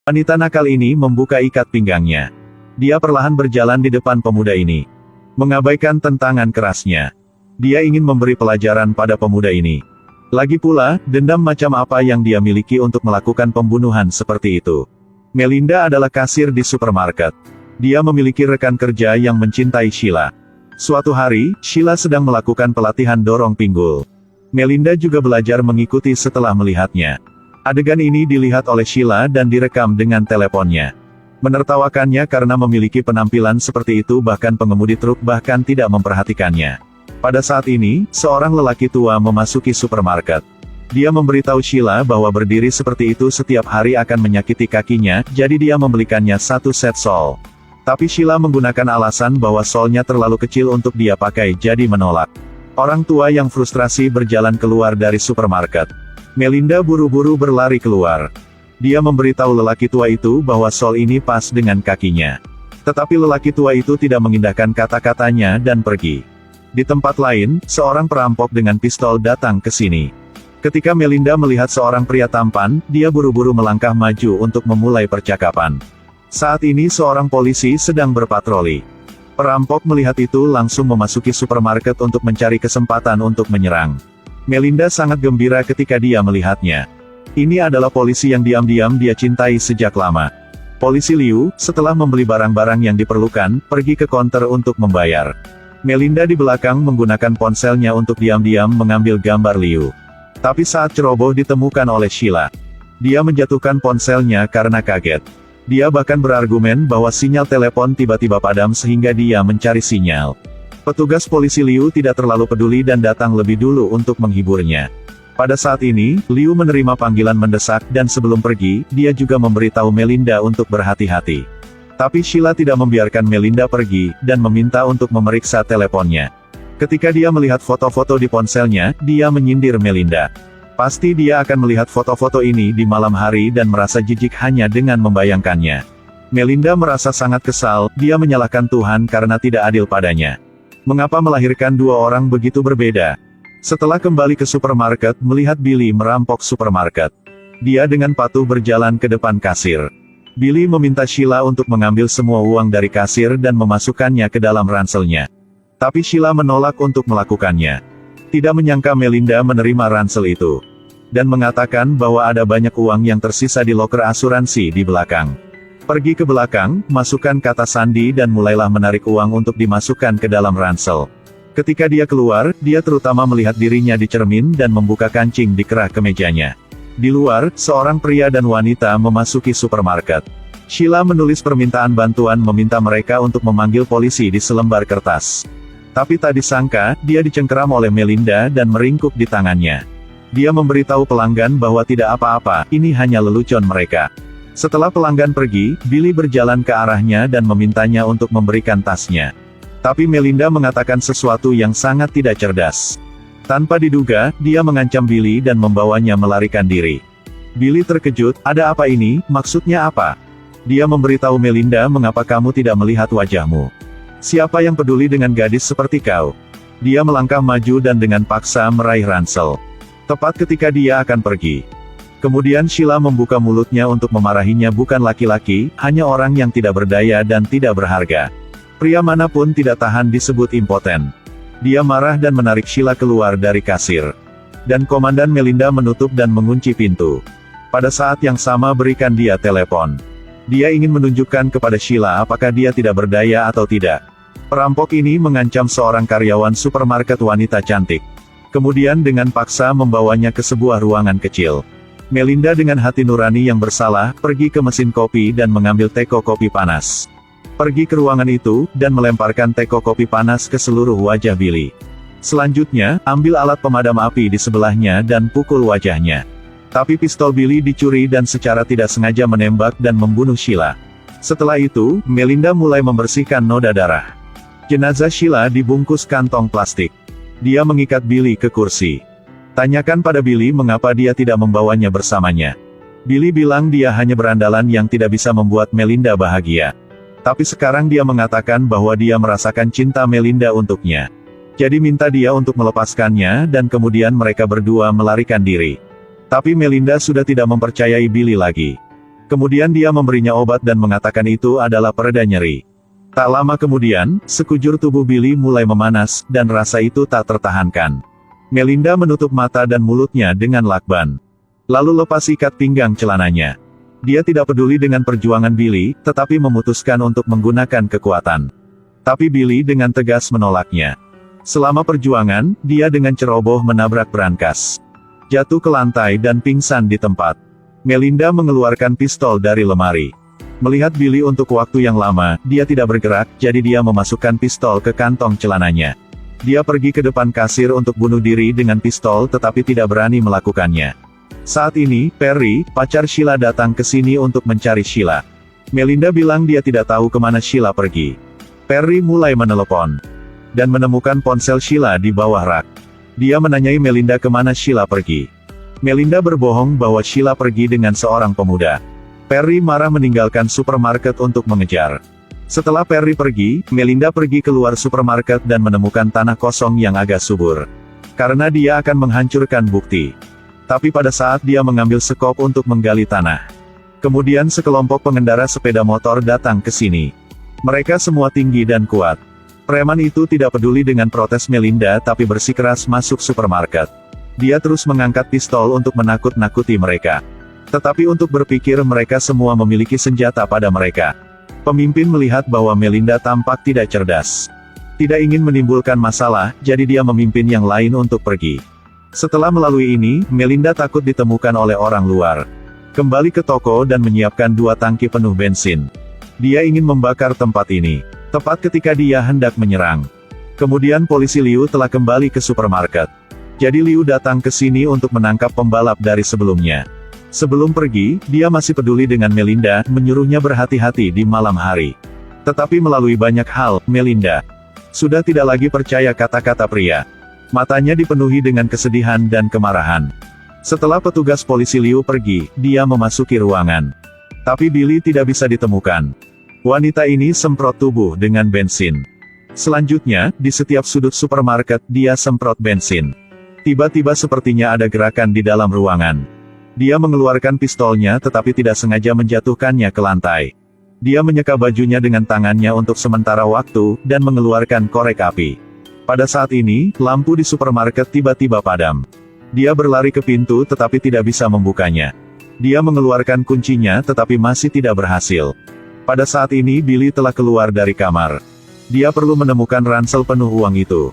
Wanita nakal ini membuka ikat pinggangnya. Dia perlahan berjalan di depan pemuda ini. Mengabaikan tentangan kerasnya. Dia ingin memberi pelajaran pada pemuda ini. Lagi pula, dendam macam apa yang dia miliki untuk melakukan pembunuhan seperti itu. Melinda adalah kasir di supermarket. Dia memiliki rekan kerja yang mencintai Sheila. Suatu hari, Sheila sedang melakukan pelatihan dorong pinggul. Melinda juga belajar mengikuti setelah melihatnya. Adegan ini dilihat oleh Sheila dan direkam dengan teleponnya. Menertawakannya karena memiliki penampilan seperti itu, bahkan pengemudi truk bahkan tidak memperhatikannya. Pada saat ini, seorang lelaki tua memasuki supermarket. Dia memberitahu Sheila bahwa berdiri seperti itu setiap hari akan menyakiti kakinya, jadi dia membelikannya satu set sol. Tapi Sheila menggunakan alasan bahwa solnya terlalu kecil untuk dia pakai, jadi menolak. Orang tua yang frustrasi berjalan keluar dari supermarket. Melinda buru-buru berlari keluar. Dia memberitahu lelaki tua itu bahwa sol ini pas dengan kakinya. Tetapi lelaki tua itu tidak mengindahkan kata-katanya dan pergi. Di tempat lain, seorang perampok dengan pistol datang ke sini. Ketika Melinda melihat seorang pria tampan, dia buru-buru melangkah maju untuk memulai percakapan. Saat ini seorang polisi sedang berpatroli. Perampok melihat itu langsung memasuki supermarket untuk mencari kesempatan untuk menyerang. Melinda sangat gembira ketika dia melihatnya. Ini adalah polisi yang diam-diam dia cintai sejak lama. Polisi Liu, setelah membeli barang-barang yang diperlukan, pergi ke konter untuk membayar. Melinda di belakang menggunakan ponselnya untuk diam-diam mengambil gambar Liu. Tapi saat ceroboh ditemukan oleh Sheila, dia menjatuhkan ponselnya karena kaget. Dia bahkan berargumen bahwa sinyal telepon tiba-tiba padam sehingga dia mencari sinyal. Petugas polisi Liu tidak terlalu peduli dan datang lebih dulu untuk menghiburnya. Pada saat ini, Liu menerima panggilan mendesak dan sebelum pergi, dia juga memberitahu Melinda untuk berhati-hati. Tapi Sheila tidak membiarkan Melinda pergi, dan meminta untuk memeriksa teleponnya. Ketika dia melihat foto-foto di ponselnya, dia menyindir Melinda. Pasti dia akan melihat foto-foto ini di malam hari dan merasa jijik hanya dengan membayangkannya. Melinda merasa sangat kesal, dia menyalahkan Tuhan karena tidak adil padanya. Mengapa melahirkan dua orang begitu berbeda? Setelah kembali ke supermarket, melihat Billy merampok supermarket. Dia dengan patuh berjalan ke depan kasir. Billy meminta Sheila untuk mengambil semua uang dari kasir dan memasukkannya ke dalam ranselnya. Tapi Sheila menolak untuk melakukannya. Tidak menyangka Melinda menerima ransel itu. Dan mengatakan bahwa ada banyak uang yang tersisa di loker asuransi di belakang. Pergi ke belakang, masukkan kata sandi dan mulailah menarik uang untuk dimasukkan ke dalam ransel. Ketika dia keluar, dia terutama melihat dirinya di cermin dan membuka kancing di kerah kemejanya. Di luar, seorang pria dan wanita memasuki supermarket. Sheila menulis permintaan bantuan meminta mereka untuk memanggil polisi di selembar kertas. Tapi tak disangka, dia dicengkeram oleh Melinda dan meringkuk di tangannya. Dia memberitahu pelanggan bahwa tidak apa-apa, ini hanya lelucon mereka. Setelah pelanggan pergi, Billy berjalan ke arahnya dan memintanya untuk memberikan tasnya. Tapi Melinda mengatakan sesuatu yang sangat tidak cerdas. Tanpa diduga, dia mengancam Billy dan membawanya melarikan diri. Billy terkejut, ada apa ini, maksudnya apa? Dia memberitahu Melinda, mengapa kamu tidak melihat wajahmu? Siapa yang peduli dengan gadis seperti kau? Dia melangkah maju dan dengan paksa meraih ransel. Tepat ketika dia akan pergi. Kemudian Sheila membuka mulutnya untuk memarahinya, bukan laki-laki, hanya orang yang tidak berdaya dan tidak berharga. Pria manapun tidak tahan disebut impoten. Dia marah dan menarik Sheila keluar dari kasir. Dan Komandan Melinda menutup dan mengunci pintu. Pada saat yang sama berikan dia telepon. Dia ingin menunjukkan kepada Sheila apakah dia tidak berdaya atau tidak. Perampok ini mengancam seorang karyawan supermarket wanita cantik. Kemudian dengan paksa membawanya ke sebuah ruangan kecil. Melinda dengan hati nurani yang bersalah, pergi ke mesin kopi dan mengambil teko kopi panas. Pergi ke ruangan itu, dan melemparkan teko kopi panas ke seluruh wajah Billy. Selanjutnya, ambil alat pemadam api di sebelahnya dan pukul wajahnya. Tapi pistol Billy dicuri dan secara tidak sengaja menembak dan membunuh Sheila. Setelah itu, Melinda mulai membersihkan noda darah. Jenazah Sheila dibungkus kantong plastik. Dia mengikat Billy ke kursi. Tanyakan pada Billy mengapa dia tidak membawanya bersamanya. Billy bilang dia hanya berandalan yang tidak bisa membuat Melinda bahagia. Tapi sekarang dia mengatakan bahwa dia merasakan cinta Melinda untuknya. Jadi minta dia untuk melepaskannya dan kemudian mereka berdua melarikan diri. Tapi Melinda sudah tidak mempercayai Billy lagi. Kemudian dia memberinya obat dan mengatakan itu adalah pereda nyeri. Tak lama kemudian, sekujur tubuh Billy mulai memanas, dan rasa itu tak tertahankan. Melinda menutup mata dan mulutnya dengan lakban. Lalu lepas ikat pinggang celananya. Dia tidak peduli dengan perjuangan Billy, tetapi memutuskan untuk menggunakan kekuatan. Tapi Billy dengan tegas menolaknya. Selama perjuangan, dia dengan ceroboh menabrak brankas. Jatuh ke lantai dan pingsan di tempat. Melinda mengeluarkan pistol dari lemari. Melihat Billy untuk waktu yang lama, dia tidak bergerak, jadi dia memasukkan pistol ke kantong celananya. Dia pergi ke depan kasir untuk bunuh diri dengan pistol tetapi tidak berani melakukannya. Saat ini, Perry, pacar Sheila datang ke sini untuk mencari Sheila. Melinda bilang dia tidak tahu kemana Sheila pergi. Perry mulai menelepon. Dan menemukan ponsel Sheila di bawah rak. Dia menanyai Melinda kemana Sheila pergi. Melinda berbohong bahwa Sheila pergi dengan seorang pemuda. Perry marah meninggalkan supermarket untuk mengejar. Setelah Perry pergi, Melinda pergi keluar supermarket dan menemukan tanah kosong yang agak subur. Karena dia akan menghancurkan bukti. Tapi pada saat dia mengambil sekop untuk menggali tanah. Kemudian sekelompok pengendara sepeda motor datang ke sini. Mereka semua tinggi dan kuat. Preman itu tidak peduli dengan protes Melinda tapi bersikeras masuk supermarket. Dia terus mengangkat pistol untuk menakut-nakuti mereka. Tetapi untuk berpikir mereka semua memiliki senjata pada mereka. Pemimpin melihat bahwa Melinda tampak tidak cerdas. Tidak ingin menimbulkan masalah, jadi dia memimpin yang lain untuk pergi. Setelah melalui ini, Melinda takut ditemukan oleh orang luar. Kembali ke toko dan menyiapkan 2 tangki penuh bensin. Dia ingin membakar tempat ini. Tepat ketika dia hendak menyerang. Kemudian polisi Liu telah kembali ke supermarket. Jadi Liu datang ke sini untuk menangkap pembalap dari sebelumnya. Sebelum pergi, dia masih peduli dengan Melinda, menyuruhnya berhati-hati di malam hari. Tetapi melalui banyak hal, Melinda sudah tidak lagi percaya kata-kata pria. Matanya dipenuhi dengan kesedihan dan kemarahan. Setelah petugas polisi Liu pergi, dia memasuki ruangan. Tapi Billy tidak bisa ditemukan. Wanita ini semprot tubuh dengan bensin. Selanjutnya, di setiap sudut supermarket, dia semprot bensin. Tiba-tiba sepertinya ada gerakan di dalam ruangan. Dia mengeluarkan pistolnya tetapi tidak sengaja menjatuhkannya ke lantai. Dia menyeka bajunya dengan tangannya untuk sementara waktu, dan mengeluarkan korek api. Pada saat ini, lampu di supermarket tiba-tiba padam. Dia berlari ke pintu tetapi tidak bisa membukanya. Dia mengeluarkan kuncinya tetapi masih tidak berhasil. Pada saat ini Billy telah keluar dari kamar. Dia perlu menemukan ransel penuh uang itu.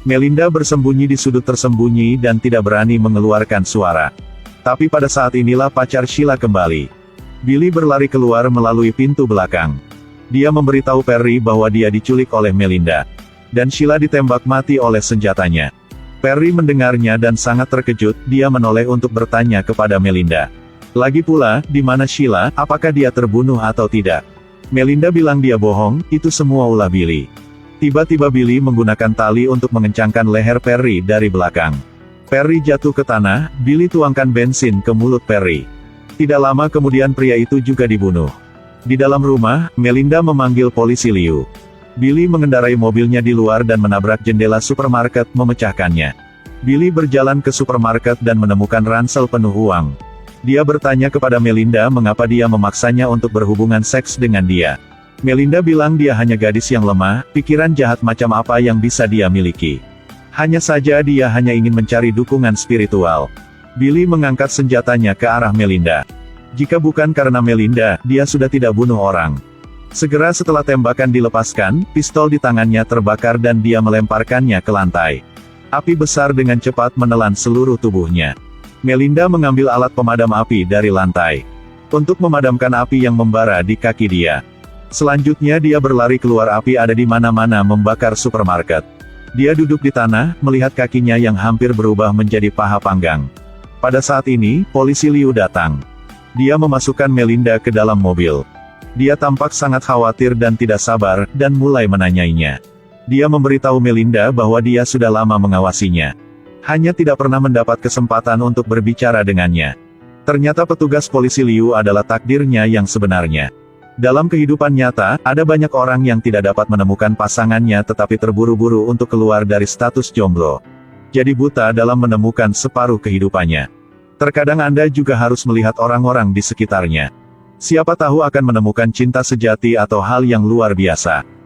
Melinda bersembunyi di sudut tersembunyi dan tidak berani mengeluarkan suara. Tapi pada saat inilah pacar Sheila kembali. Billy berlari keluar melalui pintu belakang. Dia memberitahu Perry bahwa dia diculik oleh Melinda. Dan Sheila ditembak mati oleh senjatanya. Perry mendengarnya dan sangat terkejut, dia menoleh untuk bertanya kepada Melinda. Lagi pula, di mana Sheila, apakah dia terbunuh atau tidak? Melinda bilang dia bohong, itu semua ulah Billy. Tiba-tiba Billy menggunakan tali untuk mengencangkan leher Perry dari belakang. Perry jatuh ke tanah, Billy tuangkan bensin ke mulut Perry. Tidak lama kemudian pria itu juga dibunuh. Di dalam rumah, Melinda memanggil polisi Liu. Billy mengendarai mobilnya di luar dan menabrak jendela supermarket, memecahkannya. Billy berjalan ke supermarket dan menemukan ransel penuh uang. Dia bertanya kepada Melinda mengapa dia memaksanya untuk berhubungan seks dengan dia. Melinda bilang dia hanya gadis yang lemah, pikiran jahat macam apa yang bisa dia miliki. Hanya saja dia hanya ingin mencari dukungan spiritual. Billy mengangkat senjatanya ke arah Melinda. Jika bukan karena Melinda, dia sudah tidak bunuh orang. Segera setelah tembakan dilepaskan, pistol di tangannya terbakar dan dia melemparkannya ke lantai. Api besar dengan cepat menelan seluruh tubuhnya. Melinda mengambil alat pemadam api dari lantai. Untuk memadamkan api yang membara di kaki dia. Selanjutnya dia berlari keluar, api ada di mana-mana membakar supermarket. Dia duduk di tanah, melihat kakinya yang hampir berubah menjadi paha panggang. Pada saat ini, polisi Liu datang. Dia memasukkan Melinda ke dalam mobil. Dia tampak sangat khawatir dan tidak sabar, dan mulai menanyainya. Dia memberitahu Melinda bahwa dia sudah lama mengawasinya. Hanya tidak pernah mendapat kesempatan untuk berbicara dengannya. Ternyata petugas polisi Liu adalah takdirnya yang sebenarnya. Dalam kehidupan nyata, ada banyak orang yang tidak dapat menemukan pasangannya tetapi terburu-buru untuk keluar dari status jomblo. Jadi buta dalam menemukan separuh kehidupannya. Terkadang Anda juga harus melihat orang-orang di sekitarnya. Siapa tahu akan menemukan cinta sejati atau hal yang luar biasa.